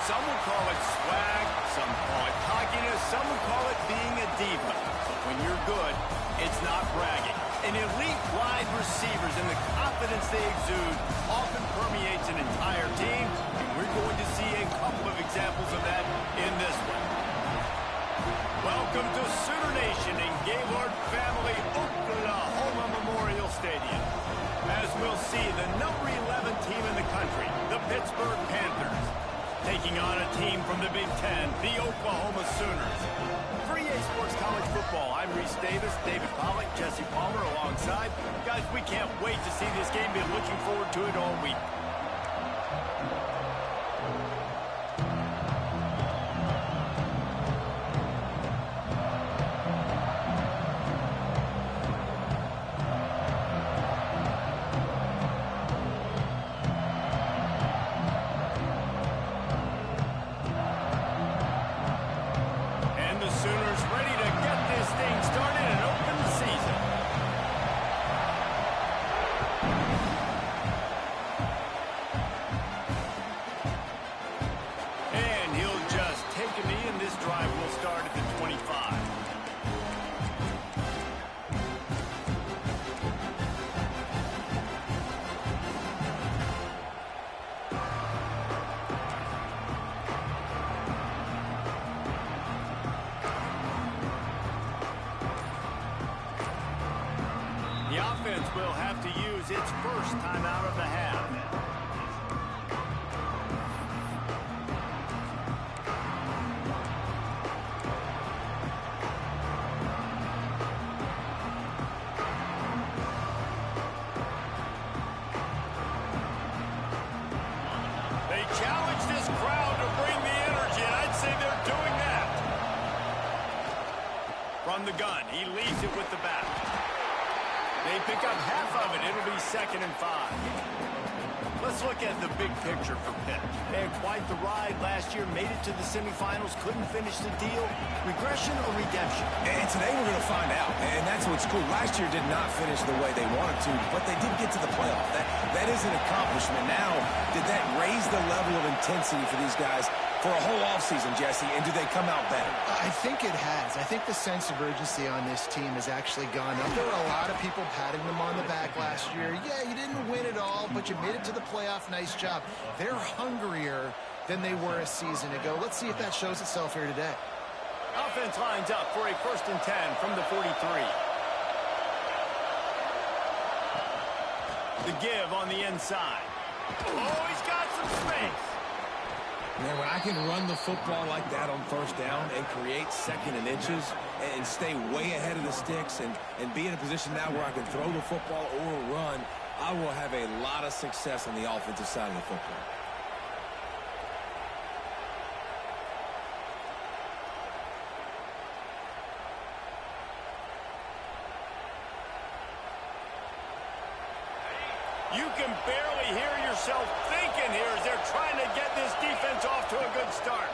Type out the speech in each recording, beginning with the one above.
Some would call it swag, some call it cockiness, some would call it being a diva. But when you're good, it's not bragging. An elite wide receivers and the confidence they exude often permeates an entire team, and we're going to see a couple of examples of that in this one. Welcome to Sooner Nation in Gaylord Family Oklahoma Memorial Stadium. As we'll see, the number 11 team in the country, the Pittsburgh Panthers, taking on a team from the Big Ten, the Oklahoma Sooners. For EA Sports College Football, I'm Reese Davis, David Pollack, Jesse Palmer alongside. Guys, we can't wait to see this game. Been looking forward to it all week. Will have to use its first timeout of the half. They challenge this crowd to bring the energy, and I'd say they're doing that. From the gun, he leads it with the back. They pick up half of it. It'll be 2nd and 5. Let's look at the big picture for Pitt. They had quite the ride last year, made it to the semifinals, couldn't finish the deal. Regression or redemption? And today we're going to find out. And that's what's cool. Last year did not finish the way they wanted to, but they did get to the playoff. That is an accomplishment. Now, did that raise the level of intensity for these guys for a whole offseason, Jesse, and do they come out better? I think it has. I think the sense of urgency on this team has actually gone up. There were a lot of people patting them on the back last year. Yeah, you didn't win it all, but you made it to the playoff. Nice job. They're hungrier than they were a season ago. Let's see if that shows itself here today. Offense lines up for a 1st and 10 from the 43. The give on the inside. Oh, he's got some space. Man, when I can run the football like that on 1st down and create 2nd and inches and stay way ahead of the sticks and be in a position now where I can throw the football or run, I will have a lot of success on the offensive side of the football. You can barely hear yourself thinking here as they're trying to get this defense off to a good start.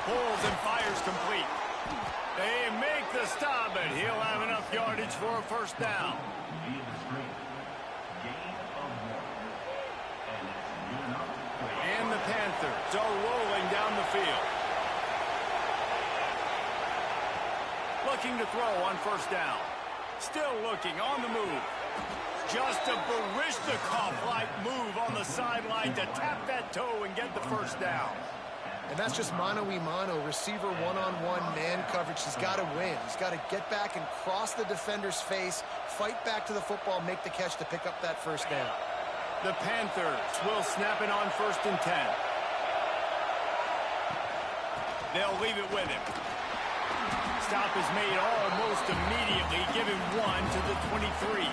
Pulls and fires complete. They make the stop, but he'll have enough yardage for a 1st down. And the Panthers are rolling down the field. Looking to throw on 1st down. Still looking on the move. Just a Barishnikov-like move on the sideline to tap that toe and get the first down. And that's just mano-a-mano, receiver one-on-one man coverage. He's got to win. He's got to get back and cross the defender's face, fight back to the football, make the catch to pick up that first down. The Panthers will snap it on 1st and 10. They'll leave it with him. Stop is made almost immediately, giving 1 to the 23.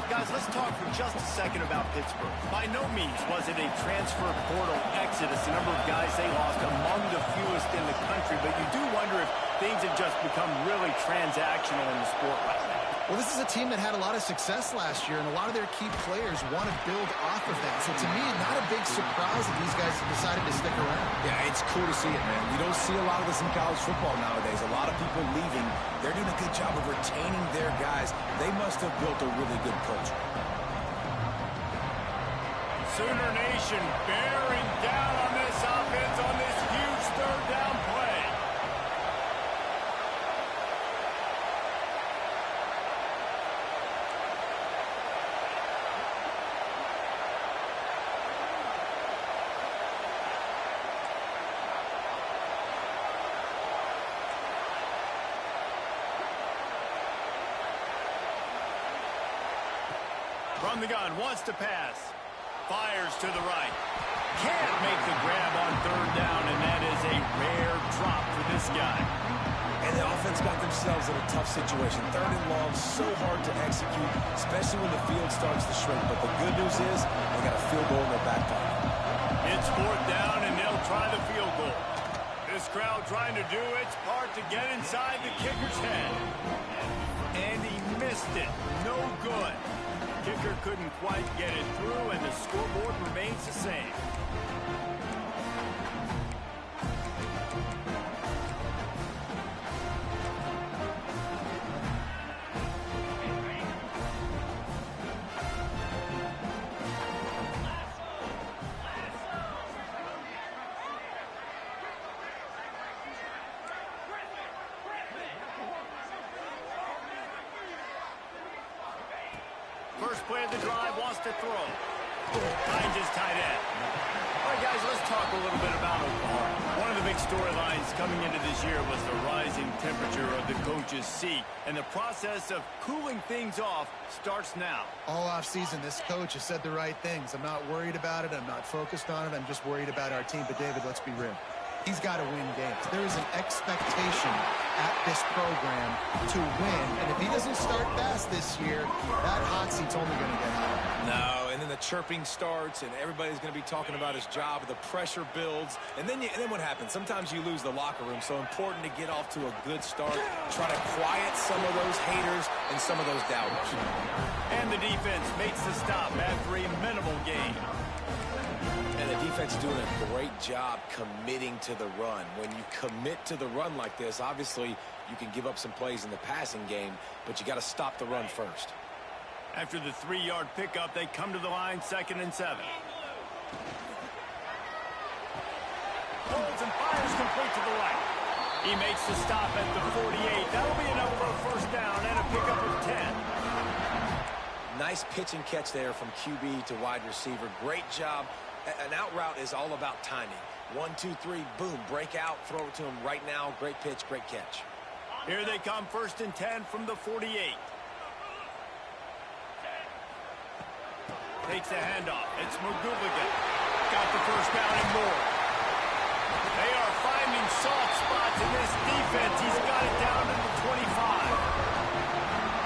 Guys, let's talk for just a second about Pittsburgh. By no means was it a transfer portal exodus. The number of guys they lost among the fewest in the country, but you do wonder if things have just become really transactional in the sport right now. Well, this is a team that had a lot of success last year, and a lot of their key players want to build off of that. So to me, not a big surprise that these guys have decided to stick around. Yeah, it's cool to see it, man. You don't see a lot of this in college football nowadays. A lot of people leaving. They're doing a good job of retaining their guys. They must have built a really good culture. Sooner Nation bearing down on this offense on this huge third down play. From the gun, wants to pass. Fires to the right. Can't make the grab on 3rd down, and that is a rare drop for this guy. And the offense got themselves in a tough situation. 3rd and long, so hard to execute, especially when the field starts to shrink. But the good news is they got a field goal in their back pocket. It's 4th down, and they'll try the field goal. This crowd trying to do its part to get inside the kicker's head. And he missed it. No good. Kicker couldn't quite get it through, and the scoreboard remains the same. First play of the drive, wants to throw. Finds his tight end. All right, guys, let's talk a little bit about Oklahoma. One of the big storylines coming into this year was the rising temperature of the coach's seat. And the process of cooling things off starts now. All offseason, this coach has said the right things. I'm not worried about it. I'm not focused on it. I'm just worried about our team. But, David, let's be real. He's got to win games. There is an expectation at this program to win. And if he doesn't start fast this year, that hot seat's only going to get higher. No, and then the chirping starts, and everybody's going to be talking about his job. The pressure builds, and then what happens? Sometimes you lose the locker room. So important to get off to a good start. Try to quiet some of those haters and some of those doubters. And the defense makes the stop after a minimal gain. And the defense is doing a great job committing to the run. When you commit to the run like this, obviously you can give up some plays in the passing game, but you got to stop the run first. After the 3-yard pickup, they come to the line, 2nd and 7. Holds and fires complete to the right. He makes the stop at the 48. That'll be enough for a first down and a pickup of 10. Nice pitch and catch there from QB to wide receiver. Great job. An out route is all about timing. 1, 2, 3, boom, break out, throw it to him right now. Great pitch, great catch. Here they come, 1st and 10 from the 48. Takes the handoff. It's McGooligan. Got the first down and more. They are finding soft spots in this defense. He's got it down to the 25.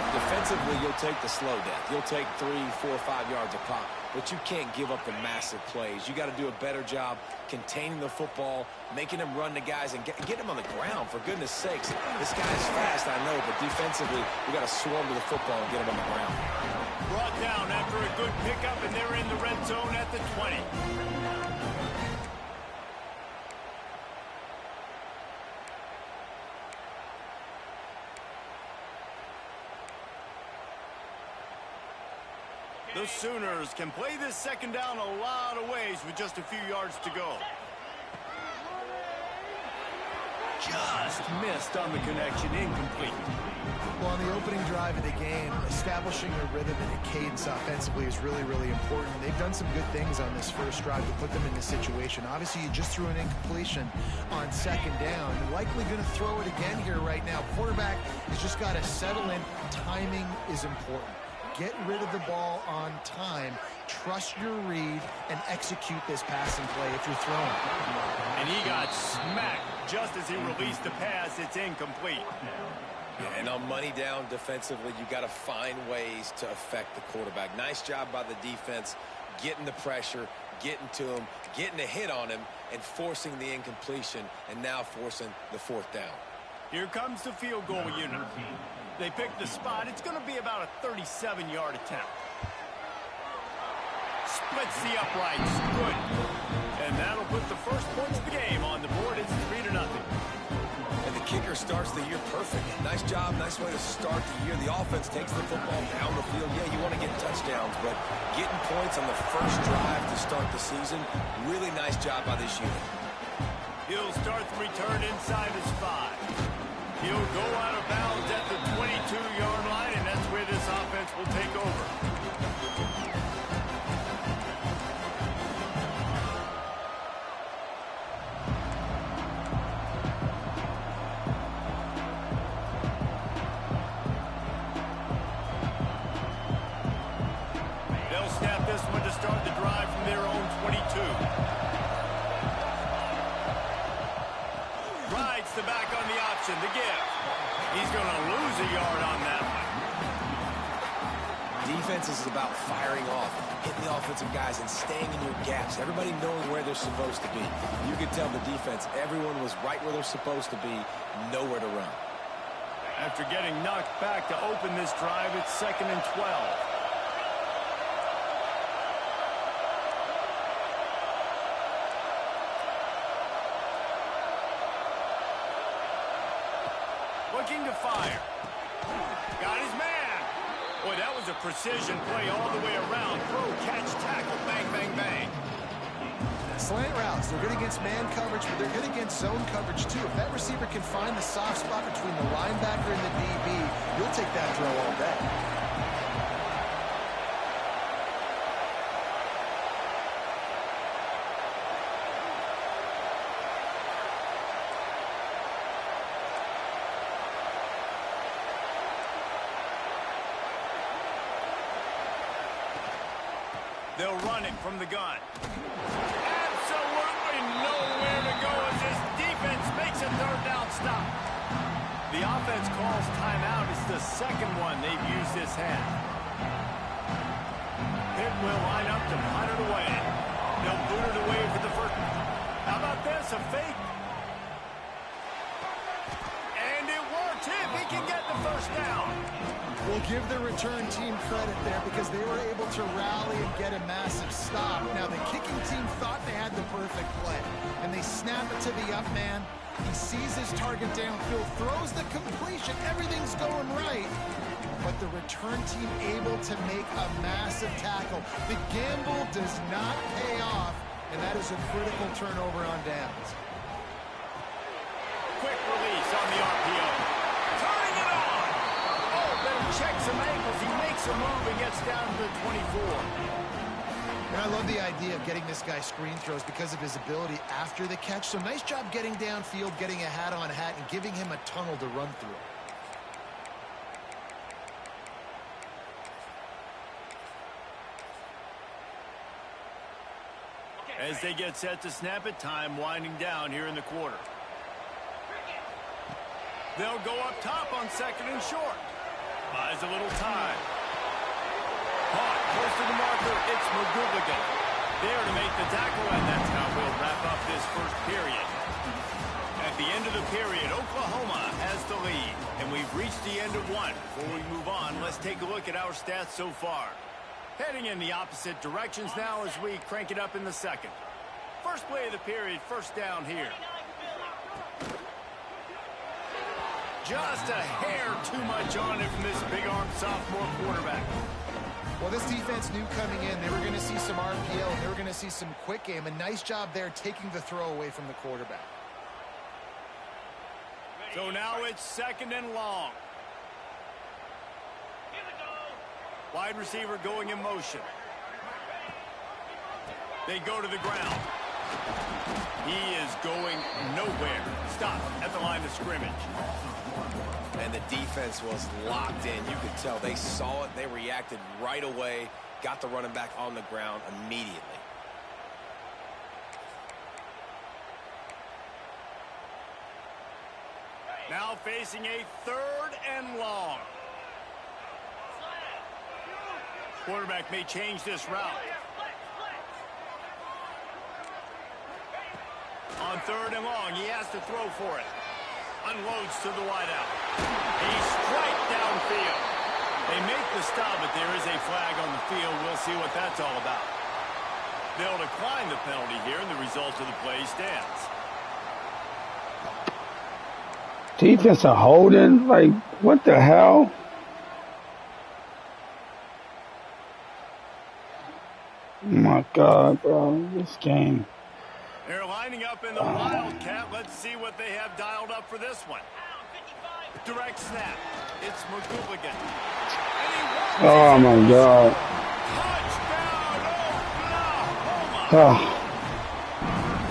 Defensively, you'll take the slow death. You'll take 3, 4, 5 yards a pop, but you can't give up the massive plays. You got to do a better job containing the football, making him run to guys, and get him on the ground, for goodness sakes. This guy's fast, I know, but defensively, we got to swarm to the football and get him on the ground. Brought down after a good pickup, and they're in the red zone at the 20. The Sooners can play this second down a lot of ways with just a few yards to go. Just missed on the connection, incomplete. Well, on the opening drive of the game, establishing a rhythm and a cadence offensively is really, really important. They've done some good things on this first drive to put them in this situation. Obviously, you just threw an incompletion on second down. You're likely going to throw it again here right now. Quarterback has just got to settle in. Timing is important. Get rid of the ball on time. Trust your read and execute this passing play if you're throwing. And he got smacked just as he released the pass. It's incomplete. And on money down defensively, you got to find ways to affect the quarterback. Nice job by the defense, getting the pressure, getting to him, getting a hit on him, and forcing the incompletion, and now forcing the fourth down. Here comes the field goal unit. They picked the spot. It's going to be about a 37-yard attempt. Splits the uprights. Good. And that'll put the first points of the game on the board. It's 3-0. And the kicker starts the year perfect. Nice job, nice way to start the year. The offense takes the football down the field. Yeah, you want to get touchdowns, but getting points on the first drive to start the season, really nice job by this unit. He'll start the return inside his 5. He'll go out of bounds at the 22-yard line, and that's where this offense will take over. They'll snap this one to start the drive from their own 22. Rides the back on the option, the give. He's going to lose a yard on that one. Defense is about firing off, hitting the offensive guys, and staying in your gaps. Everybody knows where they're supposed to be. You could tell the defense, everyone was right where they're supposed to be, nowhere to run. After getting knocked back to open this drive, it's 2nd and 12. Looking to fire. Got his man. Boy, that was a precision play all the way around. Throw, catch, tackle, bang, bang, bang. Slant routes, they're good against man coverage, but they're good against zone coverage too. If that receiver can find the soft spot between the linebacker and the DB, you'll take that throw all day. They'll run it from the gun. Absolutely nowhere to go as this defense makes a third down stop. The offense calls timeout. It's the second one they've used this half. Pitt will line up to punt it away. They'll boot it away for the first. How about this? A fake. And it works. If he can get the first down. We'll give the return team credit there because they were able to rally and get a massive stop. Now, the kicking team thought they had the perfect play, and they snap it to the up man. He sees his target downfield, throws the completion. Everything's going right, but the return team able to make a massive tackle. The gamble does not pay off, and that is a critical turnover on downs. Quick release on the RPO. Turning it on. Checks some ankles, he makes a move and gets down to the 24. And I love the idea of getting this guy screen throws because of his ability after the catch. So nice job getting downfield, getting a hat-on hat, and giving him a tunnel to run through. As they get set to snap it, time winding down here in the quarter. They'll go up top on 2nd and short. Buys a little time. Caught close to the marker. It's McGooligan there to make the tackle, and that's how we'll wrap up this first period. At the end of the period, Oklahoma has the lead, and we've reached the end of one. Before we move on, let's take a look at our stats so far. Heading in the opposite directions now as we crank it up in the second. First play of the period, first down here. Just a hair too much on it from this big-armed sophomore quarterback. Well, this defense knew coming in they were going to see some RPO, and they were going to see some quick game. A nice job there taking the throw away from the quarterback. So now it's 2nd and long. Wide receiver going in motion. They go to the ground. He is going nowhere. Stop at the line of scrimmage. And the defense was locked in. You could tell they saw it. They reacted right away. Got the running back on the ground immediately. Now facing a 3rd and long. Quarterback may change this route. On 3rd and long, he has to throw for it. Unloads to the wideout. He's straight downfield. They make the stop, but there is a flag on the field. We'll see what that's all about. They'll decline the penalty here, and the result of the play stands. Defense are holding? Like, what the hell? Oh my God, bro. This game. They're lining up in the Wildcat. Let's see what they have dialed up for this one. Direct snap. It's McGooligan. Oh my God. Touchdown, Oklahoma. Oh.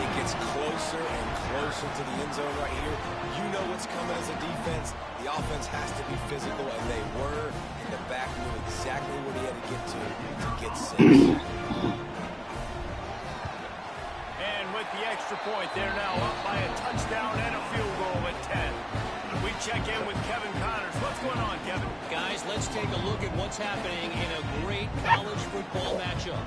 It gets closer and closer to the end zone right here. You know what's coming as a defense. The offense has to be physical, and they were. And the back knew exactly what he had to get 6. And with the extra point, they're now up by a touchdown and a field goal at 10. We check in with Kevin Connors. What's going on, Kevin? Guys, let's take a look at what's happening in a great college football matchup.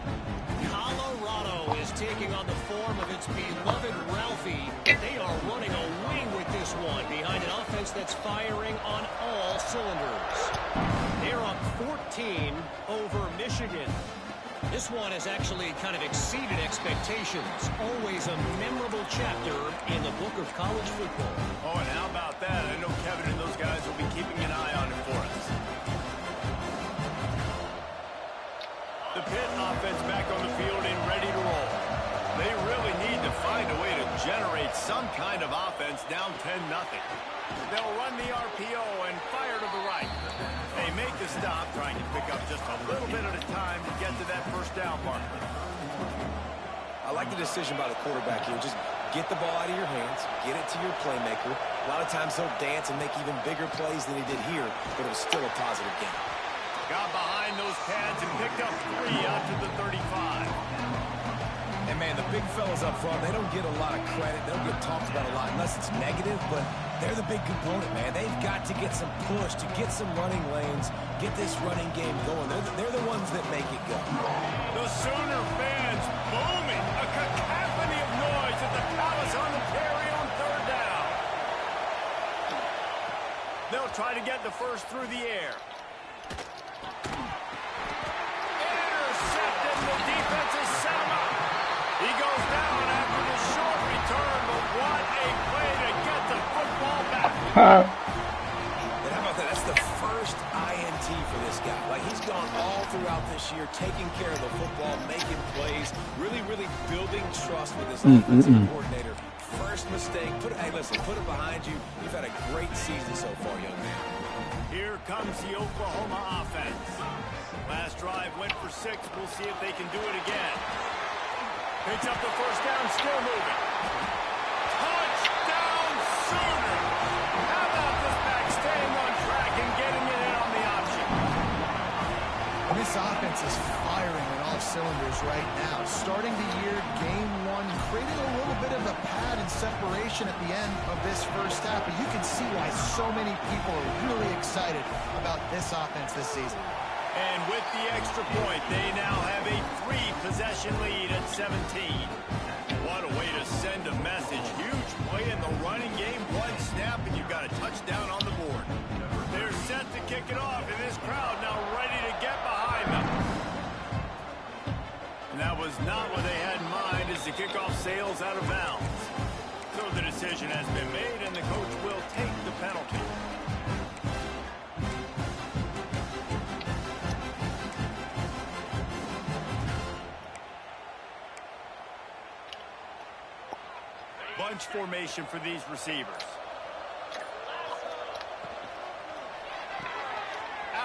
Colorado is taking on the form of its beloved Ralphie. They are running a wing with this one behind an offense that's firing on all cylinders. They're up 14 over Michigan. This one has actually kind of exceeded expectations. Always a memorable chapter in the book of college football. Oh, and how about that? I know Kevin and those guys will be keeping an eye on it for us. The Pitt offense back on the field and ready to roll. They really need to find a way to generate some kind of offense down 10-0. They'll run the RPO and fire to the right. They make the stop, trying to pick up just a little bit at a time to get to that 1st down marker. I like the decision by the quarterback here. Just get the ball out of your hands, get it to your playmaker. A lot of times he'll dance and make even bigger plays than he did here, but it was still a positive game. Got behind those pads and picked up 3 out to the 35. And, man, the big fellas up front, they don't get a lot of credit. They don't get talked about a lot unless it's negative, but they're the big component, man. They've got to get some push, to get some running lanes, get this running game going. They're the ones that make it go. The Sooner fans booming. A cacophony of noise at the Palace on the Prairie on 3rd down. They'll try to get the first through the air. Intercepted. The defense is set him up. He goes down after the short return, but what a play to get the football back. And how about that? That's the first INT for this guy. Like, he's gone all throughout this year, taking care of the football, making plays, really building trust with his offensive coordinator. First mistake. Hey, listen, put it behind you. You've had a great season so far, young man. Here comes the Oklahoma offense. Last drive went for 6. We'll see if they can do it again. Picks up the 1st down, still moving. Touchdown, Sooner! How about this back staying on track and getting it in on the option? And this offense is firing on all cylinders right now. Starting the year, game 1, creating a little bit of a pad and separation at the end of this 1st half. But you can see why so many people are really excited about this offense this season. And with the extra point, they now have a 3-possession lead at 17. What a way to send a message. Huge play in the running game. 1 snap, and you've got a touchdown on the board. They're set to kick it off, and this crowd now ready to get behind them. And that was not what they had in mind as the kickoff sails out of bounds. So the decision has been made, and the coach will take the penalty. Bunch formation for these receivers.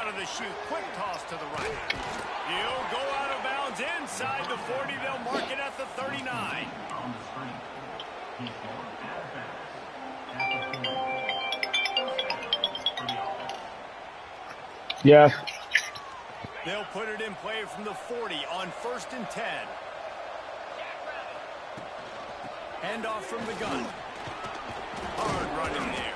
out of the chute. Quick toss to the right. He'll go out of bounds inside the 40. They'll mark it at the 39. Yes. They'll put it in play from the 40 on 1st and 10. Handoff from the gun. Hard running there.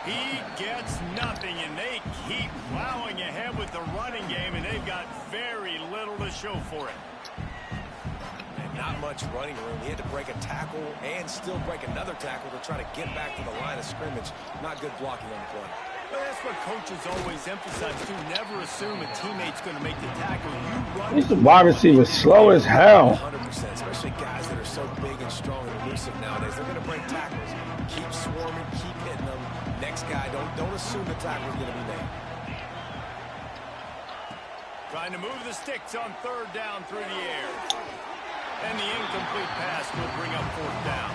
He gets nothing, and they keep plowing ahead with the running game, and they've got very little to show for it. And not much running room. He had to break a tackle and still break another tackle to try to get back to the line of scrimmage. Not good blocking on the play. Well, that's what coaches always emphasize, too. Never assume a teammate's going to make the tackle. You run. These wide receivers slow as hell. 100%, especially guys that are so big and strong and elusive nowadays. They're going to break tackles. Keep swarming, keep hitting them. Next guy, don't assume the tackle's going to be made. Trying to move the sticks on 3rd down through the air. And the incomplete pass will bring up 4th down.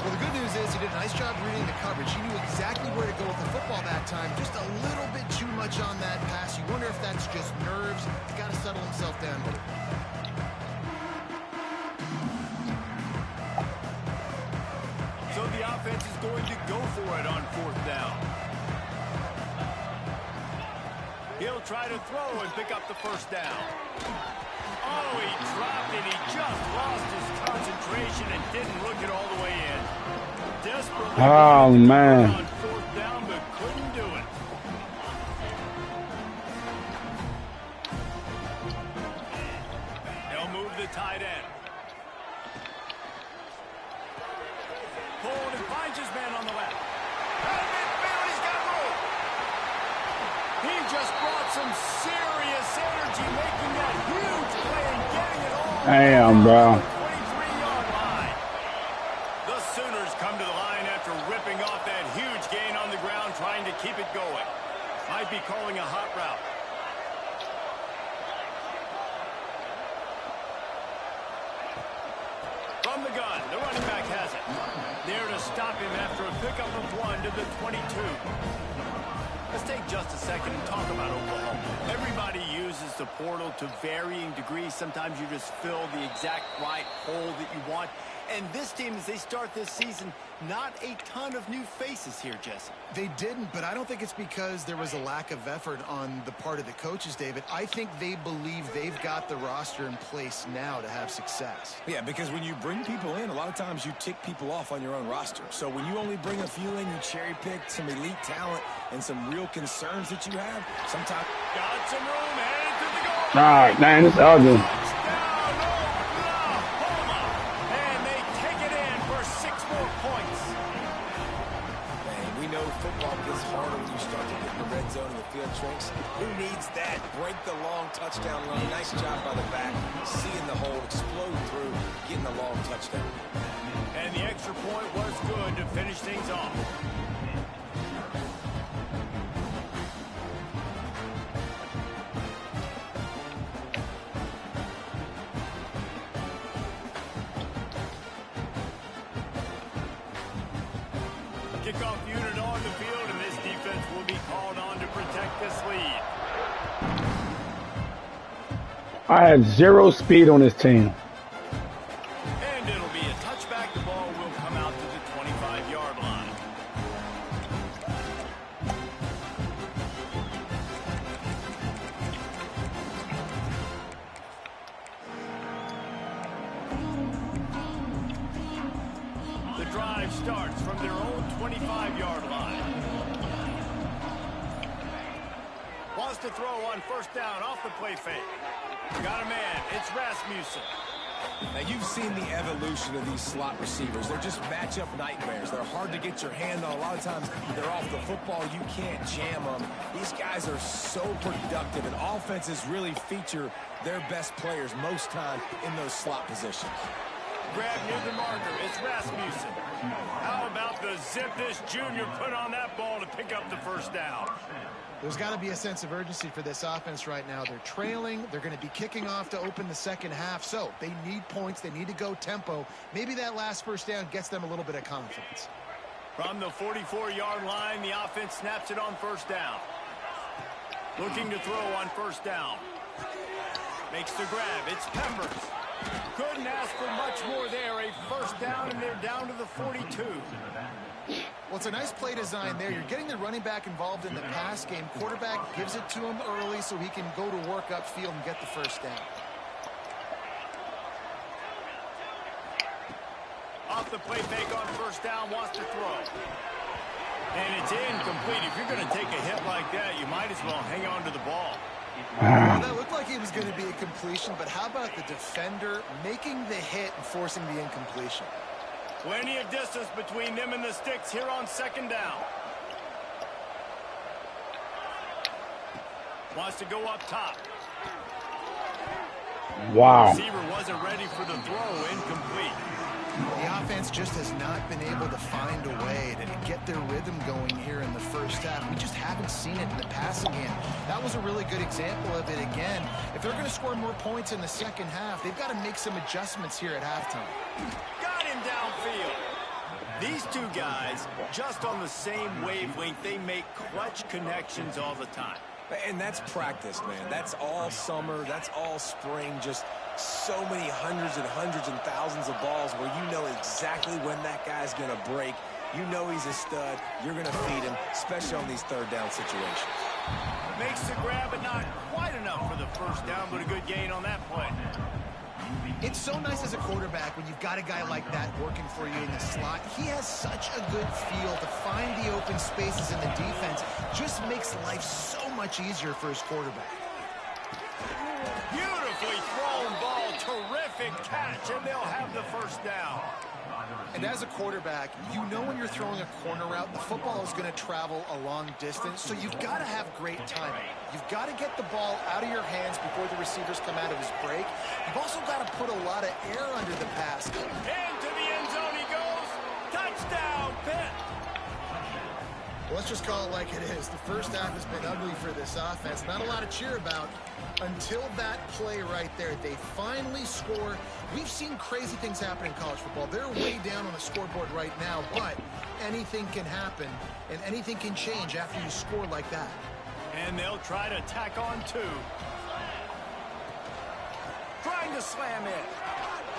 Well, the good news is he did a nice job reading the coverage. He knew exactly where to go with the football that time. Just a little bit too much on that pass. You wonder if that's just nerves. He's got to settle himself down with it. So the offense is going to go for it on 4th down. He'll try to throw and pick up the 1st down. Oh, he dropped it. He just lost his concentration and didn't look it all the way in. Desperately man. on 4th down, but couldn't do it. They'll move the tight end. Hold and finds his man on the left. Out of midfield, he's got room. He just brought some serious energy, making that huge play and getting it all. Damn, bro. 23-yard line. The Sooners come to the line after ripping off that huge gain on the ground, trying to keep it going. Might be calling a hot route. From the gun, the running back has it. There to stop him after a pickup of 1 to the 22. Let's take just a second and talk about Oklahoma. Everybody uses the portal to varying degrees. Sometimes you just fill the exact right hole that you want. And this team, as they start this season, not a ton of new faces here, Jesse. They didn't, but I don't think it's because there was a lack of effort on the part of the coaches, David. I think they believe they've got the roster in place now to have success. Yeah, because when you bring people in, a lot of times you tick people off on your own roster. So when you only bring a few in, you cherry-pick some elite talent and some real concerns that you have, sometimes... Got some room, headed to the goal. All right, man, it's ugly. Football gets harder when you start to get in the red zone and the field shrinks. Who needs that? Break the long touchdown run. Nice job by the back. Seeing the hole, explode through, getting the long touchdown. And the extra point was good to finish things off. Kickoff unit on the field, and this defense will be called on to protect this lead. I have 0 speed on this team. And it'll be a touchback. The ball will come out to the 25-yard line. The drive starts from their own 25-yard line. Wants to throw on 1st down off the play fake. Got a man. It's Rasmussen. Now, you've seen the evolution of these slot receivers. They're just matchup nightmares. They're hard to get your hand on. A lot of times, they're off the football. You can't jam them. These guys are so productive, and offenses really feature their best players most time in those slot positions. Grab near the marker. It's Rasmussen. How about the zip this junior put on that ball to pick up the 1st down? There's got to be a sense of urgency for this offense right now. They're trailing. They're going to be kicking off to open the second half. So they need points. They need to go tempo. Maybe that last 1st down gets them a little bit of confidence. From the 44-yard line, the offense snaps it on 1st down. Looking to throw on first down. Makes the grab. It's Peppers. Couldn't ask for much more there. A first down, and they're down to the 42. Well, it's a nice play design there. You're getting the running back involved in the pass game. Quarterback gives it to him early so he can go to work upfield and get the first down. Off the play fake on first down, wants to throw. And it's incomplete. If you're going to take a hit like that, you might as well hang on to the ball. Well, that looked like it was going to be a completion, but how about the defender making the hit and forcing the incompletion? Plenty of distance between them and the sticks here on second down. Wants to go up top. Wow. Receiver wasn't ready for the throw. Incomplete. The offense just has not been able to find a way to get their rhythm going here in the first half. We just haven't seen it in the passing game. That was a really good example of it again. If they're going to score more points in the second half, they've got to make some adjustments here at halftime. Got him downfield. These two guys, just on the same wavelength, they make clutch connections all the time. And that's practice, man. That's all summer. That's all spring. Just so many hundreds and thousands of balls where you know exactly when that guy's going to break. You know he's a stud. You're going to feed him, especially on these third down situations. Makes the grab, but not quite enough for the first down, but a good gain on that play. It's so nice as a quarterback when you've got a guy like that working for you in the slot. He has such a good feel to find the open spaces in the defense. Just makes life so much easier for his quarterback. Beautifully thrown ball. Terrific catch, and they'll have the first down. And as a quarterback, you know when you're throwing a corner route, the football is going to travel a long distance, so you've got to have great timing. You've got to get the ball out of your hands before the receivers come out of his break. You've also got to put a lot of air under the pass. Into the end zone he goes. Touchdown, Pitt. Well, let's just call it like it is. The first half has been ugly for this offense. Not a lot to cheer about until that play right there. They finally score. We've seen crazy things happen in college football. They're way down on the scoreboard right now, but anything can happen, and anything can change after you score like that. And they'll try to tack on two. Trying to slam in.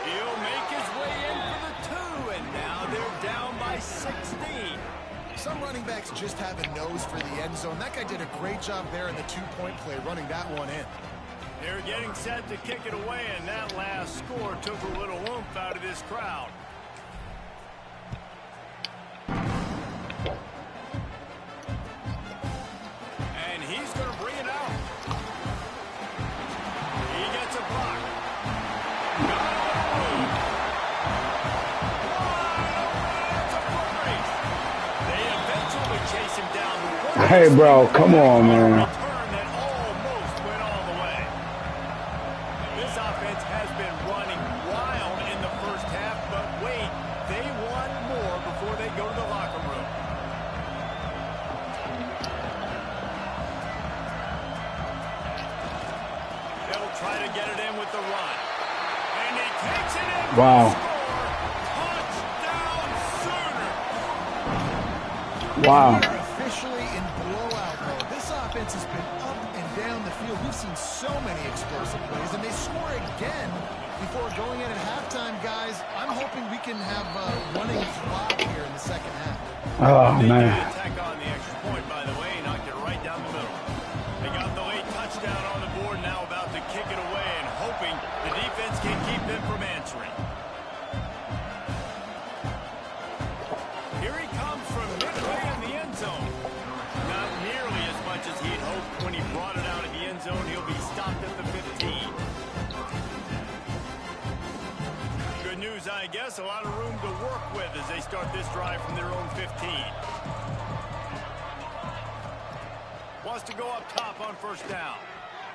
He'll make his way in for the two, and now they're down by 16. Some running backs just have a nose for the end zone. That guy did a great job there in the two-point play, running that one in. They're getting set to kick it away, and that last score took a little oomph out of this crowd. And he's going to bring it out. He gets a block. Got it on the They eventually chase him down. Hey, bro, come on, man. Try to get it in with the run. And he takes it in. Wow. Touchdown Sooner. Wow. We're officially in blowout mode. This offense has been up and down the field. We've seen so many explosive plays, and they score again before going in at halftime, guys. I'm hoping we can have a running clock here in the second half. Oh, man. Attack on the extra point, by the way, knocked it right down the middle. They got the late touchdown on the board, now about to kick it away and hoping the defense can keep them from answering. Here he comes from midway in the end zone. Not nearly as much as he'd hoped when he brought it out of the end zone. He'll be stopped at the 15. Good news, I guess. A lot of room to work with as they start this drive from their own 15. Wants to go up top on first down.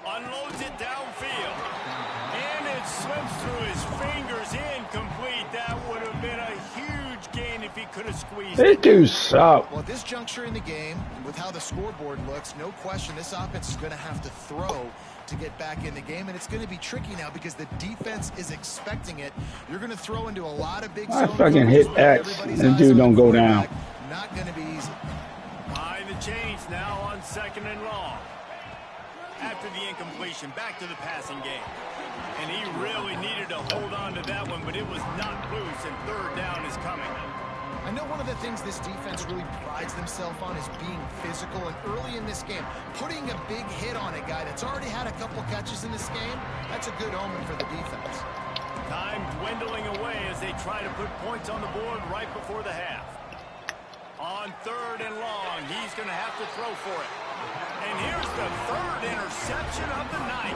Unloads it downfield. And it slips through his fingers. Incomplete. That would have been a huge gain if he could have squeezed They it. do suck. Well, at this juncture in the game, with how the scoreboard looks, no question this offense is going to have to throw to get back in the game, and it's going to be tricky now because the defense is expecting it. You're going to throw into a lot of big I zone fucking coverages hit with X, everybody's and eyes dude on don't the go down. quarterback. Not going to be easy. Behind the chains now on second and long. after the incompletion, back to the passing game. And he really needed to hold on to that one, but it was not loose, and third down is coming. I know one of the things this defense really prides themselves on is being physical, and early in this game, putting a big hit on a guy that's already had a couple catches in this game, that's a good omen for the defense. Time dwindling away as they try to put points on the board right before the half. On third and long, he's going to have to throw for it. And here's the third interception of the night.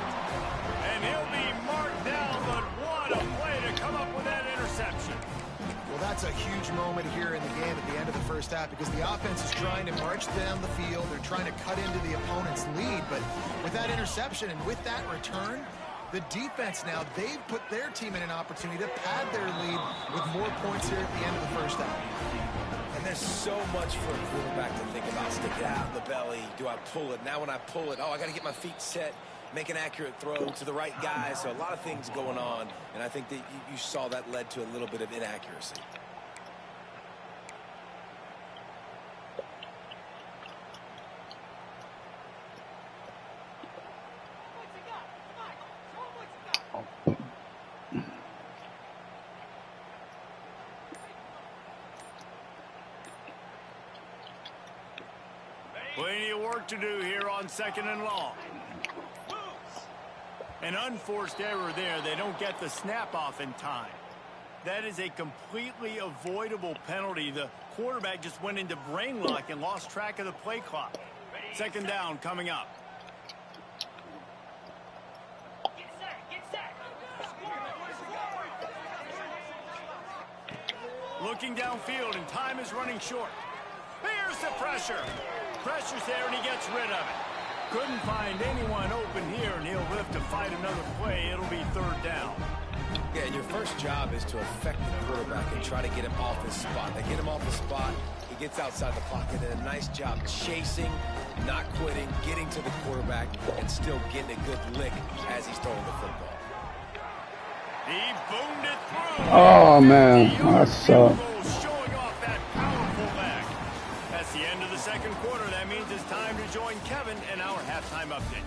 And he'll be marked down, but what a play to come up with that interception. Well, that's a huge moment here in the game at the end of the first half because the offense is trying to march down the field. They're trying to cut into the opponent's lead. But with that interception and with that return, the defense now, they've put their team in an opportunity to pad their lead with more points here at the end of the first half. And there's so much for a quarterback to think about. Stick it out in the belly. Do I pull it? Now when I pull it, I got to get my feet set, make an accurate throw to the right guy. So a lot of things going on. And I think that you saw that led to a little bit of inaccuracy. Plenty of work to do here on second and long. An unforced error there. They don't get the snap off in time. That is a completely avoidable penalty. The quarterback just went into brain lock and lost track of the play clock. Second down coming up. Looking downfield, and time is running short. Here's the pressure. Pressure's there, and he gets rid of it. Couldn't find anyone open here, and he'll live to fight another play. It'll be third down. Yeah, and your first job is to affect the quarterback and try to get him off his spot. They get him off the spot, he gets outside the pocket, and a nice job chasing, not quitting, getting to the quarterback, and still getting a good lick as he's throwing the football. He boomed it through. Oh, man. That sucked. Showing off that powerful leg. That's the end of the second quarter. That means it's time to join Kevin in our halftime update.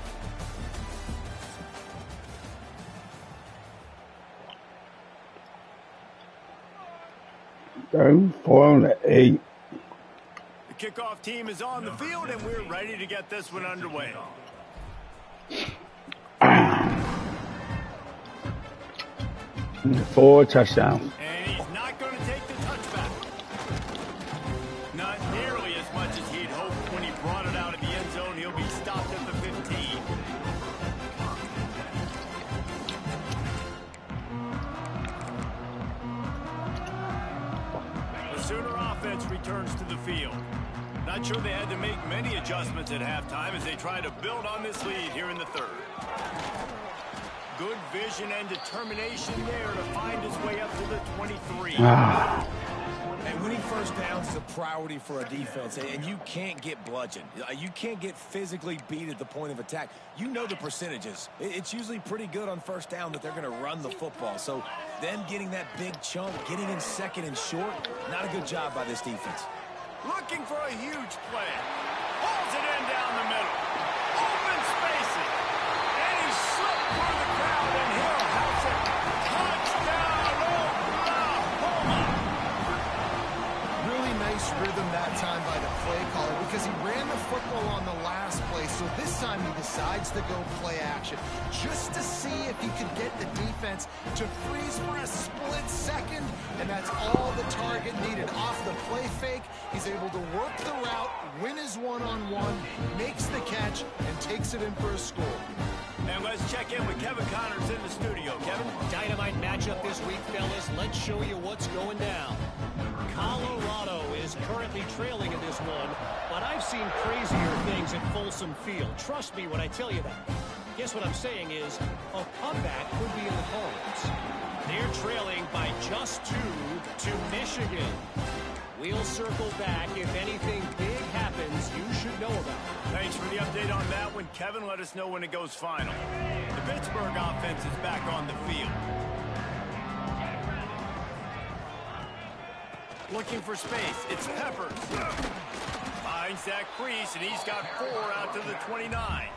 Third, 4-8. The kickoff team is on the field, and we're ready to get this one underway. 4 touchdowns. And he's not going to take the touchback. Not nearly as much as he'd hoped when he brought it out of the end zone. He'll be stopped at the 15. The Sooner offense returns to the field. Not sure they had to make many adjustments at halftime as they try to build on this lead here in the third. Good vision and determination there to find his way up to the 23. And winning first downs is a priority for a defense, and you can't get bludgeoned. You can't get physically beat at the point of attack. You know the percentages. It's usually pretty good on first down that they're going to run the football. So them getting that big chunk, getting in second and short, not a good job by this defense. Looking for a huge play. Hauls it in down the middle. Open spaces. And he slipped through the crowd, and he'll house it. Touchdown, Oklahoma. Really nice rhythm that time by the play caller because he ran the football on the last play. So this time he decides to go play action just to see if he could get the defense to freeze for a split second. And that's all the target needed. Off the play fake, he's able to work the route, win his one-on-one, makes the catch, and takes it in for a score. And let's check in with Kevin Connors in the studio. Kevin? Dynamite matchup this week, fellas. Let's show you what's going down. Colorado is currently trailing in this one, but I've seen crazier things at Folsom Field. Trust me when I tell you that. Guess what I'm saying is a comeback could be in the cards. They're trailing by just 2 to Michigan. We'll circle back. If anything big happens, you should know about it. Thanks for the update on that one. Kevin, let us know when it goes final. The Pittsburgh offense is back on the field. Looking for space. It's Peppers. Finds that crease, and he's got 4 out to the 29.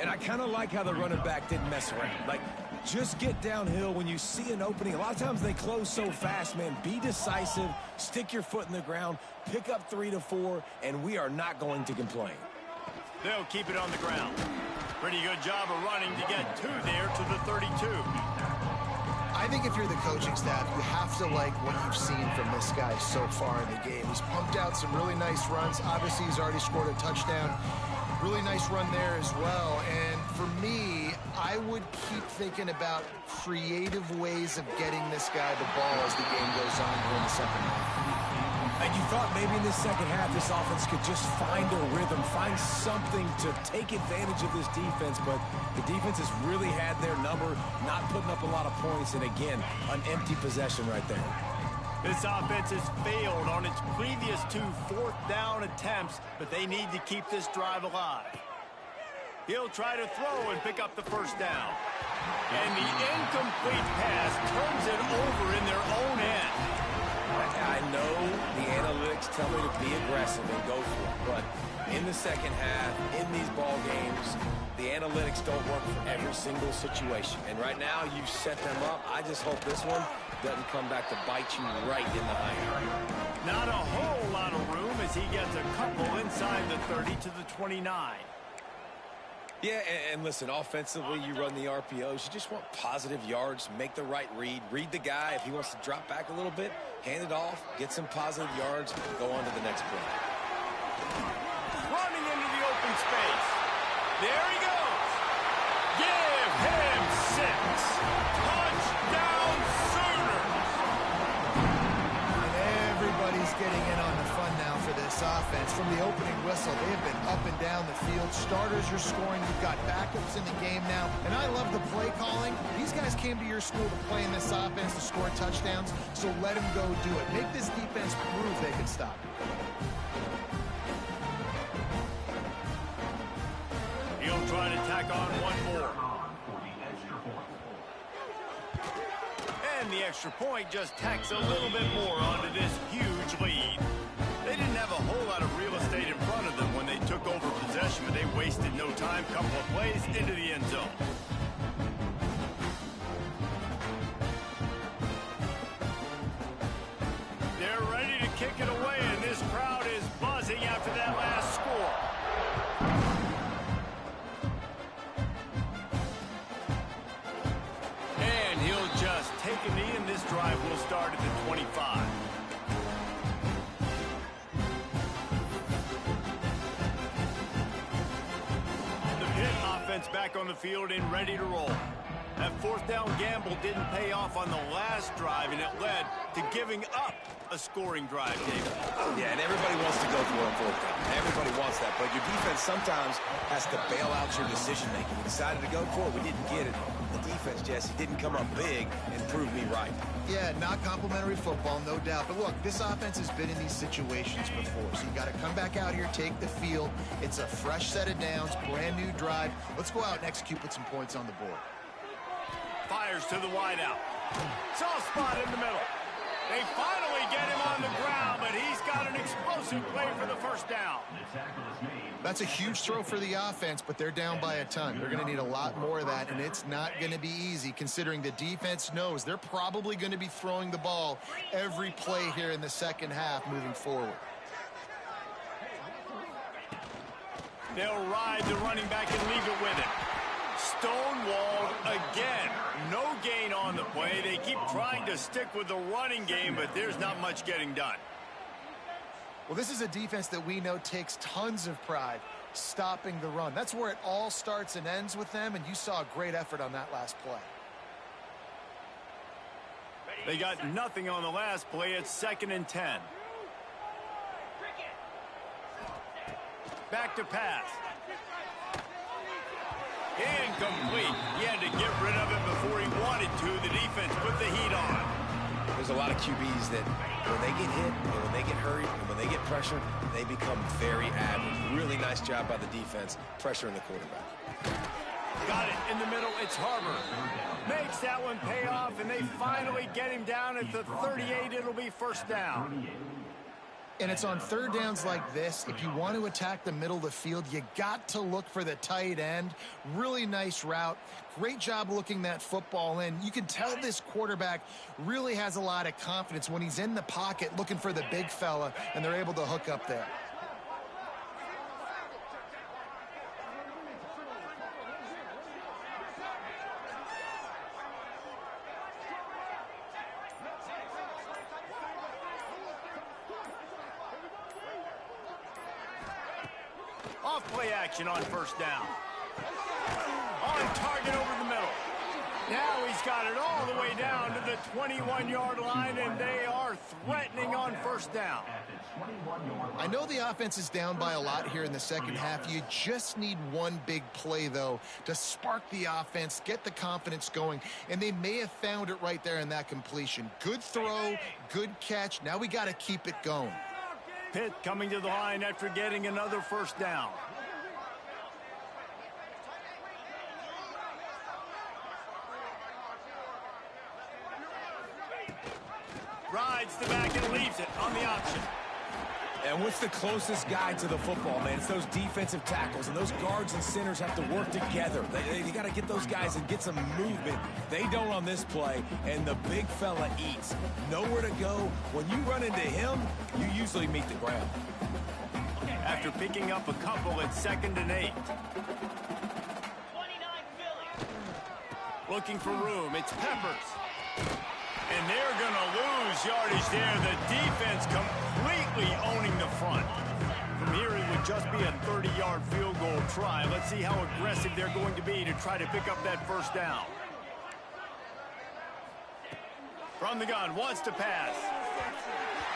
And I kind of like how the running back didn't mess around. Like, just get downhill when you see an opening. A lot of times they close so fast, man. Be decisive, stick your foot in the ground, pick up 3 to 4, and we are not going to complain. They'll keep it on the ground. Pretty good job of running to get 2 there to the 32. I think if you're the coaching staff, you have to like what you've seen from this guy so far in the game. He's pumped out some really nice runs. Obviously, he's already scored a touchdown. Really nice run there as well. And for me, I would keep thinking about creative ways of getting this guy the ball as the game goes on here in the second half. And you thought maybe in this second half this offense could just find a rhythm, find something to take advantage of this defense, but the defense has really had their number, not putting up a lot of points, and again, an empty possession right there. This offense has failed on its previous 2 fourth-down attempts, but they need to keep this drive alive. He'll try to throw and pick up the first down. And the incomplete pass turns it over in their own end. I know the analytics tell me to be aggressive and go for it, but in the second half, in these ball games, the analytics don't work for every single situation. And right now, you set them up. I just hope this one doesn't come back to bite you right in the eye. Not a whole lot of room as he gets a couple inside the 30 to the 29. Yeah, and listen, offensively, you run the RPOs. You just want positive yards, make the right read the guy. If he wants to drop back a little bit, hand it off, get some positive yards, go on to the next play. Running into the open space. There he goes. Give him 6. Touchdown Sooners. And everybody's getting in on the fun now for this offense. From the opening whistle, they have been up and down the field. Starters are scoring. You've got backups in the game now. And I love the play calling. These guys came to your school to play in this offense to score touchdowns, so let them go do it. Make this defense prove they can stop it. He'll try to tack on one more. And the extra point just tacks a little bit more onto this huge lead. They didn't have a whole lot of real estate in front of them when they took over possession, but they wasted no time. Couple of plays into the end zone. They're ready to kick it away, and this crowd is buzzing after that last score. And he'll just take a knee, and this drive will start at the 25. The Pitt offense back on the field and ready to roll. That fourth down gamble didn't pay off on the last drive, and it led to giving up a scoring drive, David. Yeah, and everybody wants to go for it on fourth down. Everybody wants that, but your defense sometimes has to bail out your decision-making. We decided to go for it. We didn't get it. The defense, Jesse, didn't come up big and prove me right. Yeah, not complimentary football, no doubt. But look, this offense has been in these situations before, so you got to come back out here, take the field. It's a fresh set of downs, brand new drive. Let's go out and execute, put some points on the board. Fires to the wideout. Soft spot in the middle. They finally get him on the ground, but he's got an explosive play for the first down. That's a huge throw for the offense, but they're down by a ton. They're going to need a lot more of that, and it's not going to be easy considering the defense knows they're probably going to be throwing the ball every play here in the second half moving forward. They'll ride the running back and leave it with him. Stonewalled again. No gain on the play. They keep trying to stick with the running game, but there's not much getting done. Well, this is a defense that we know takes tons of pride stopping the run. That's where it all starts and ends with them, and you saw a great effort on that last play. They got nothing on the last play. It's 2nd and 10. Back to pass. Incomplete. He had to get rid of it before he wanted to. The defense put the heat on. There's a lot of QBs that when they get hit, and when they get hurried, and when they get pressured, they become very average. Really nice job by the defense, pressuring the quarterback. Got it in the middle. It's Harbor. Makes that one pay off, and they finally get him down at the 38. It'll be first down. And it's on third downs like this. If you want to attack the middle of the field, you got to look for the tight end. Really nice route. Great job looking that football in. You can tell this quarterback really has a lot of confidence when he's in the pocket looking for the big fella, and they're able to hook up there. Off-play action on first down. On target over the middle. Now he's got it all the way down to the 21-yard line, and they are threatening on first down. I know the offense is down by a lot here in the second half. You just need one big play, though, to spark the offense, get the confidence going, and they may have found it right there in that completion. Good throw, good catch. Now we got to keep it going. Pitt coming to the line after getting another first down. Rides the back and leaves it on the option. And what's the closest guy to the football, man? It's those defensive tackles, and those guards and centers have to work together. They got to get those guys and get some movement. They don't on this play, and the big fella eats. Nowhere to go. When you run into him, you usually meet the ground. After picking up a couple at 2nd and 8. Looking for room. It's Peppers. And they're going to lose yardage there. The defense completely owning the front. From here, it would just be a 30-yard field goal try. Let's see how aggressive they're going to be to try to pick up that first down. From the gun, wants to pass.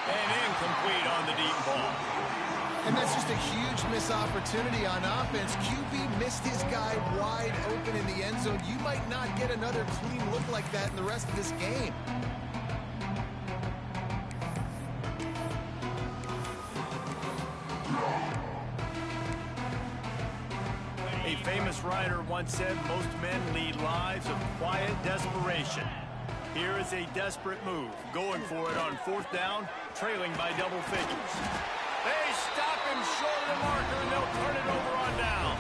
And incomplete on the deep ball. And that's just a huge missed opportunity on offense. QB missed his guy wide open in the end zone. You might not get another clean look like that in the rest of this game. A famous writer once said, most men lead lives of quiet desperation. Here is a desperate move, going for it on fourth down, trailing by double figures. They stop him short of the marker, and they'll turn it over on down.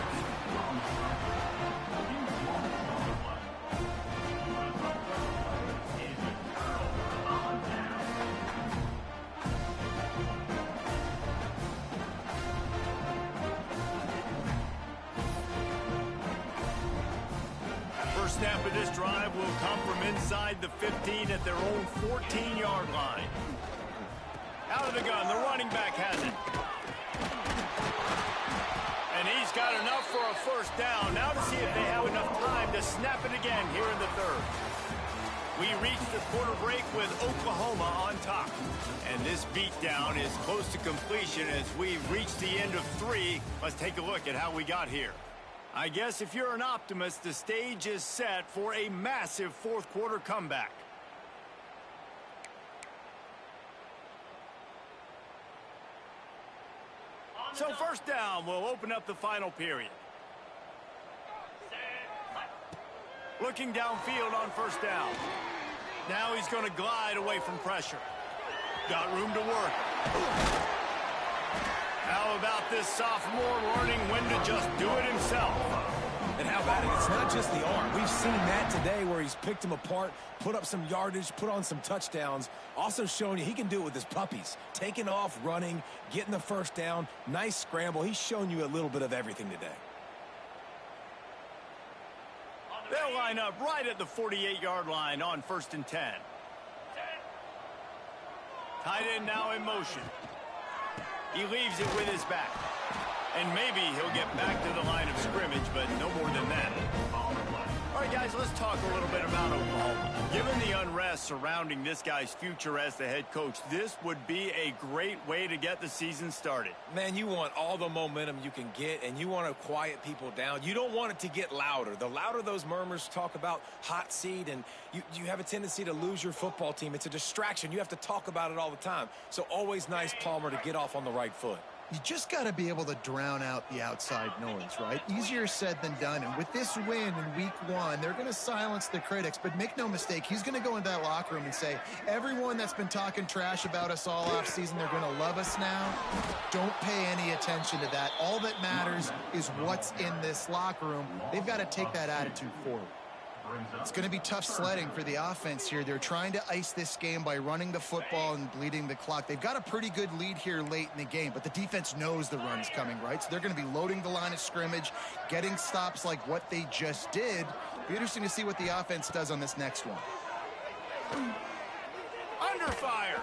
First snap of this drive will come from inside the 15 at their own 14-yard line. Out of the gun, the running back has it. And he's got enough for a first down. Now to see if they have enough time to snap it again here in the third. We reach the quarter break with Oklahoma on top. And this beatdown is close to completion as we reach the end of 3. Let's take a look at how we got here. I guess if you're an optimist, the stage is set for a massive fourth quarter comeback. So first down will open up the final period. Looking downfield on first down. Now he's going to glide away from pressure. Got room to work. How about this sophomore learning when to just do it himself? And how about it? It's not just the arm. We've seen that today where he's picked them apart, put up some yardage, put on some touchdowns. Also showing you he can do it with his puppies. Taking off, running, getting the first down. Nice scramble. He's shown you a little bit of everything today. They'll line up right at the 48-yard line on 1st and 10. Tight end now in motion. He leaves it with his back. And maybe he'll get back to the line of scrimmage, but no more than that. All right, guys, let's talk a little bit about Oklahoma. Given the unrest surrounding this guy's future as the head coach, this would be a great way to get the season started. Man, you want all the momentum you can get, and you want to quiet people down. You don't want it to get louder. The louder those murmurs talk about hot seat, and you have a tendency to lose your football team. It's a distraction. You have to talk about it all the time. So always nice, Palmer, to get off on the right foot. You just got to be able to drown out the outside noise, right? Easier said than done. And with this win in week 1, they're going to silence the critics. But make no mistake, he's going to go into that locker room and say, everyone that's been talking trash about us all offseason, they're going to love us now. Don't pay any attention to that. All that matters is what's in this locker room. They've got to take that attitude forward. It's going to be tough sledding for the offense here. They're trying to ice this game by running the football and bleeding the clock. They've got a pretty good lead here late in the game, but the defense knows the run's coming, right? So they're going to be loading the line of scrimmage, getting stops like what they just did. Be interesting to see what the offense does on this next one. Under fire.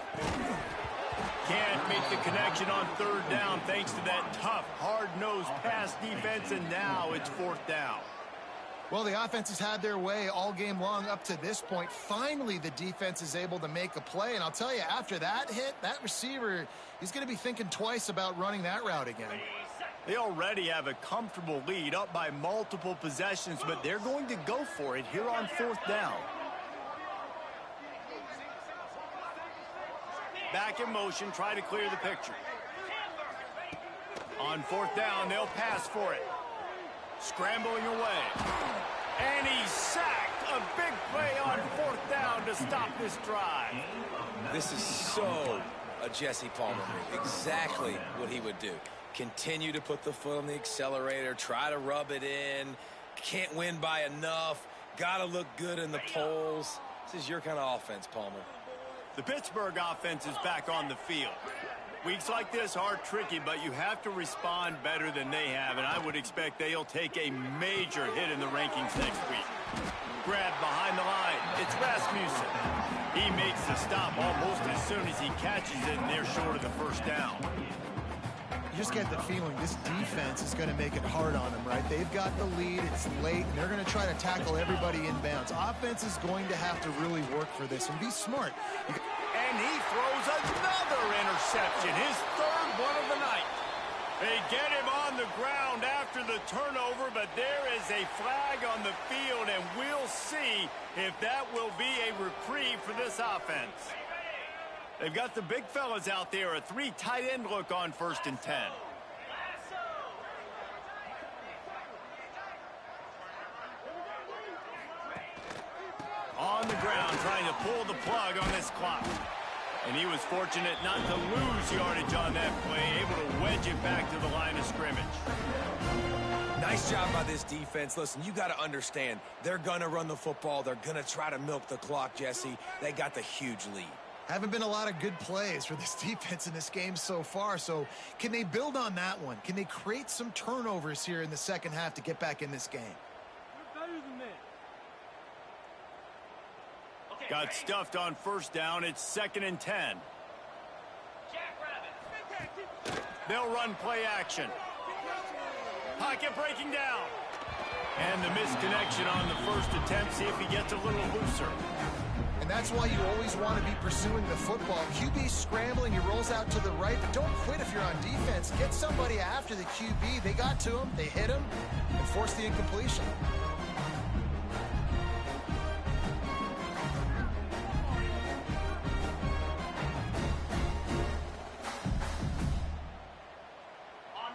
Can't make the connection on 3rd down thanks to that tough, hard-nosed pass defense, and now it's 4th down. Well, the offense has had their way all game long up to this point. Finally, the defense is able to make a play. And I'll tell you, after that hit, that receiver, he's going to be thinking twice about running that route again. They already have a comfortable lead up by multiple possessions, but they're going to go for it here on 4th down. Back in motion, try to clear the picture. On 4th down, they'll pass for it. Scrambling away. And he's sacked. A big play on 4th down to stop this drive. This is so a Jesse Palmer move. Exactly what he would do. Continue to put the foot on the accelerator. Try to rub it in. Can't win by enough. Got to look good in the polls. This is your kind of offense, Palmer. The Pittsburgh offense is back on the field. Weeks like this are tricky, but you have to respond better than they have, and I would expect they'll take a major hit in the rankings next week. Grabbed behind the line. It's Rasmussen. He makes the stop almost as soon as he catches it, and they're short of the 1st down. You just get the feeling this defense is going to make it hard on them, right? They've got the lead. It's late, and they're going to try to tackle everybody inbounds. Offense is going to have to really work for this and be smart. And he throws another interception, his 3rd one of the night. They get him on the ground after the turnover, but there is a flag on the field, and we'll see if that will be a reprieve for this offense. They've got the big fellas out there, a 3 tight end look on 1st and 10. On the ground, trying to pull the plug on this clock. And he was fortunate not to lose yardage on that play, able to wedge it back to the line of scrimmage. Nice job by this defense. Listen, you got to understand, they're going to run the football. They're going to try to milk the clock, Jesse. They got the huge lead. Haven't been a lot of good plays for this defense in this game so far. So can they build on that one? Can they create some turnovers here in the second half to get back in this game? Got stuffed on 1st down. It's 2nd and 10. They'll run play action. Pocket breaking down. And the misconnection on the 1st attempt. See if he gets a little looser. And that's why you always want to be pursuing the football. QB scrambling, he rolls out to the right, but don't quit if you're on defense. Get somebody after the QB. They got to him, they hit him, and forced the incompletion.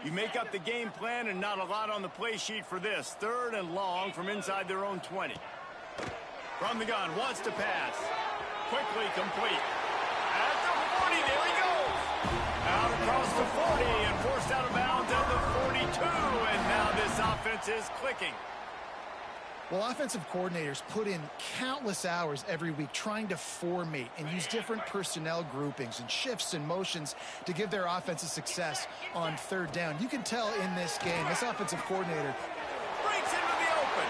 You make up the game plan and not a lot on the play sheet for this. 3rd and long from inside their own 20. From the gun, wants to pass. Quickly complete. At the 40, there he goes. Out across the 40 and forced out of bounds at the 42. And now this offense is clicking. Well, offensive coordinators put in countless hours every week trying to formate and use different personnel groupings and shifts and motions to give their offensive success on 3rd down. You can tell in this game, this offensive coordinator breaks into the open.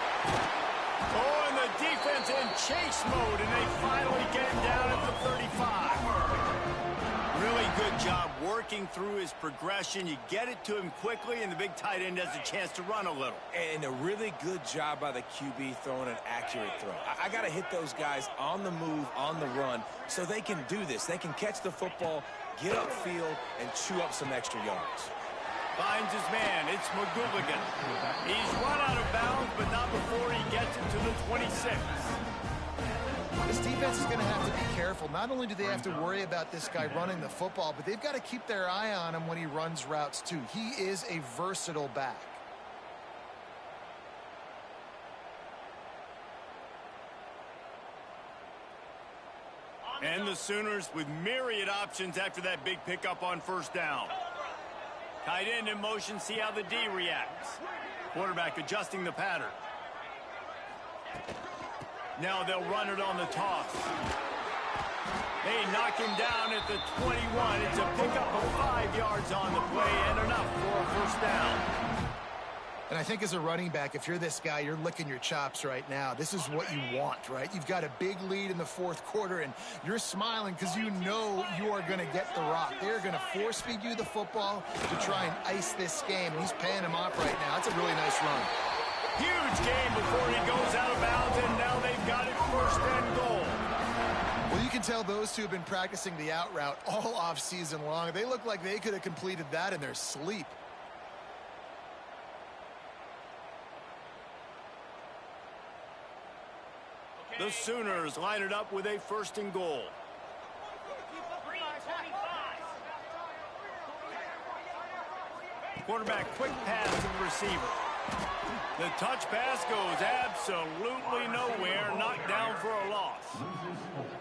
Oh, and the defense in chase mode, and they finally get him down at the 35. Really good job working through his progression. You get it to him quickly, and the big tight end has a chance to run a little. And a really good job by the QB throwing an accurate throw. I got to hit those guys on the move, on the run, so they can do this. They can catch the football, get upfield, and chew up some extra yards. Finds his man. It's McGooligan. He's run out of bounds, but not before he gets it to the 26. This defense is going to have to be careful. Not only do they have to worry about this guy running the football, but they've got to keep their eye on him when he runs routes too. He is a versatile back. And the Sooners with myriad options after that big pickup on first down. Tight end in motion, see how the D reacts. Quarterback adjusting the pattern. Now they'll run it on the toss. They knock him down at the 21. It's a pickup of 5 yards on the play and enough for a first down. And I think as a running back, if you're this guy, you're licking your chops right now. This is what you want, right? You've got a big lead in the fourth quarter, and you're smiling because you know you are going to get the rock. They're going to force-feed you the football to try and ice this game. He's paying him off right now. It's a really nice run. Huge game before he goes out of bounds, and now they've got it first and goal. Well, you can tell those two have been practicing the out route all off-season long. They look like they could have completed that in their sleep. The Sooners line it up with a first and goal. Quarterback quick pass to the receiver. The touch pass goes absolutely nowhere, knocked down for a loss.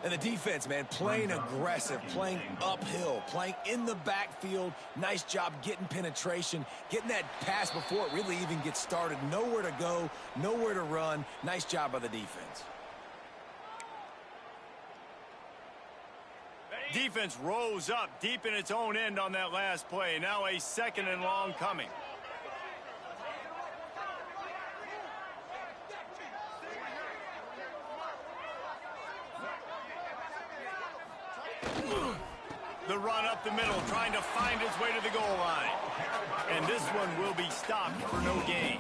And the defense, man, playing aggressive, playing uphill, playing in the backfield. Nice job getting penetration, getting that pass before it really even gets started. Nowhere to go, nowhere to run. Nice job by the defense. Defense rose up deep in its own end on that last play. Now a second and long coming. The run up the middle, trying to find its way to the goal line. And this one will be stopped for no gain.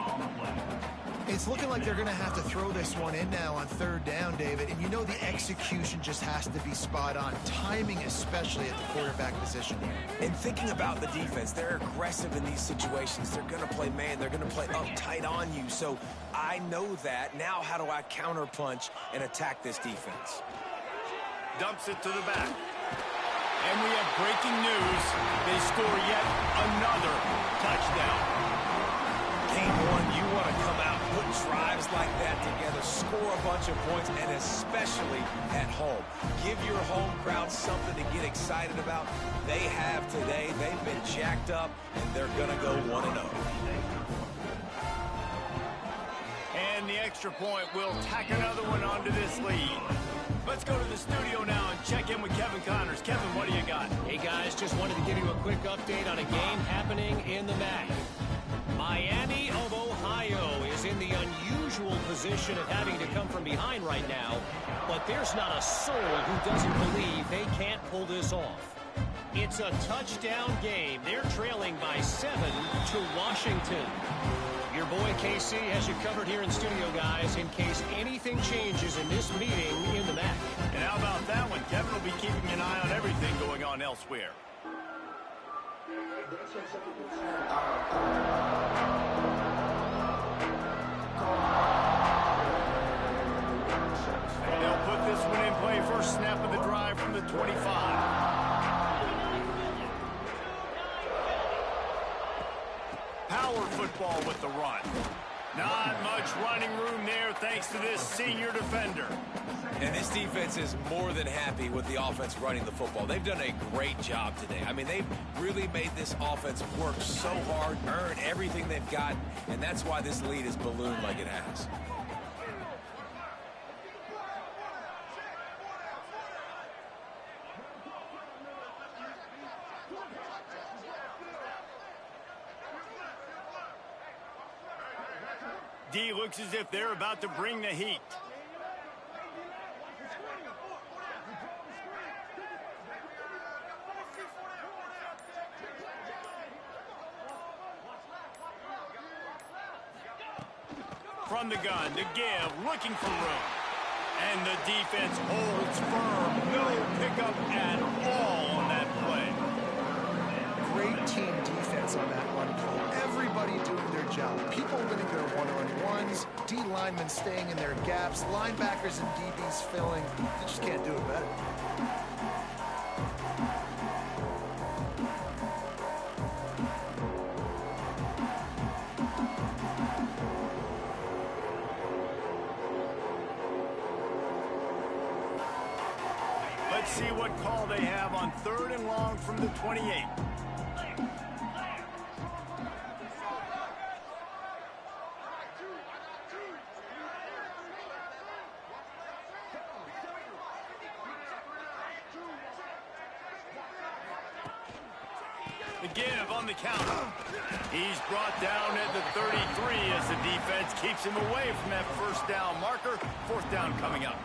It's looking like they're going to have to throw this one in now on third down, David. And you know the execution just has to be spot on. Timing, especially at the quarterback position here. And thinking about the defense, they're aggressive in these situations. They're going to play man. They're going to play up tight on you. So I know that. Now how do I counterpunch and attack this defense? Dumps it to the back. And we have breaking news. They score yet another touchdown. Game one, you want to come out, put drives like that together, score a bunch of points, and especially at home. Give your home crowd something to get excited about. They have today. They've been jacked up, and they're going to go 1-0. And the extra point will tack another one onto this lead. Let's go to the studio now and check in with Kevin Connors. Kevin, what do you got? Hey, guys, just wanted to give you a quick update on a game happening in the MAC. Miami of Ohio is in the unusual position of having to come from behind right now, but there's not a soul who doesn't believe they can't pull this off. It's a touchdown game. They're trailing by 7 to Washington. Your boy KC has you covered here in studio, guys, in case anything changes in this meeting in the MAC. And how about that one? Kevin will be keeping an eye on everything going on elsewhere. And they'll put this one in play. First snap of the drive from the 25. Power football with the run. Not much running room there thanks to this senior defender. And this defense is more than happy with the offense running the football. They've done a great job today. I mean, they've really made this offense work so hard, earn everything they've gotten, and that's why this lead is ballooned like it has. D looks as if they're about to bring the heat. From the gun to give, looking for room. And the defense holds firm. No pickup at all on that play. Great team defense on that one play. Everybody doing their job. People winning their one-on-ones, D linemen staying in their gaps, linebackers and DBs filling. They just can't do it better. Let's see what call they have on 3rd and long from the 28. The give on the counter. He's brought down at the 33 as the defense keeps him away from that 1st down marker. 4th down coming up.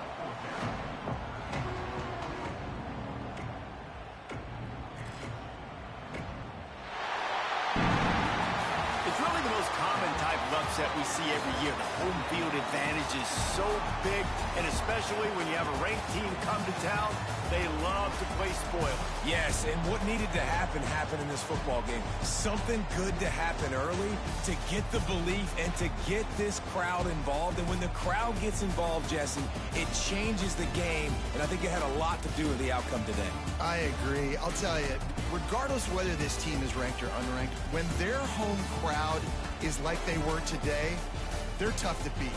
It's really the most common type of upset we see every year. The home field advantage is so big, and especially when you have a ranked team come to town, they love to play spoiler. Yes, and what needed to happen happened in this football game. Something good to happen early to get the belief and to get this crowd involved. And when the crowd gets involved, Jesse, it changes the game, and I think it had a lot to do with the outcome today. I agree. I'll tell you, regardless whether this team is ranked or unranked, when their home crowd is like they were today, they're tough to beat,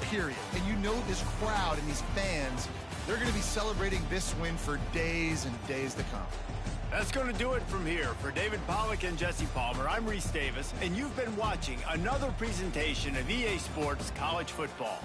period. And you know this crowd and these fans, they're going to be celebrating this win for days and days to come. That's going to do it from here. For David Pollack and Jesse Palmer, I'm Reese Davis, and you've been watching another presentation of EA Sports College Football.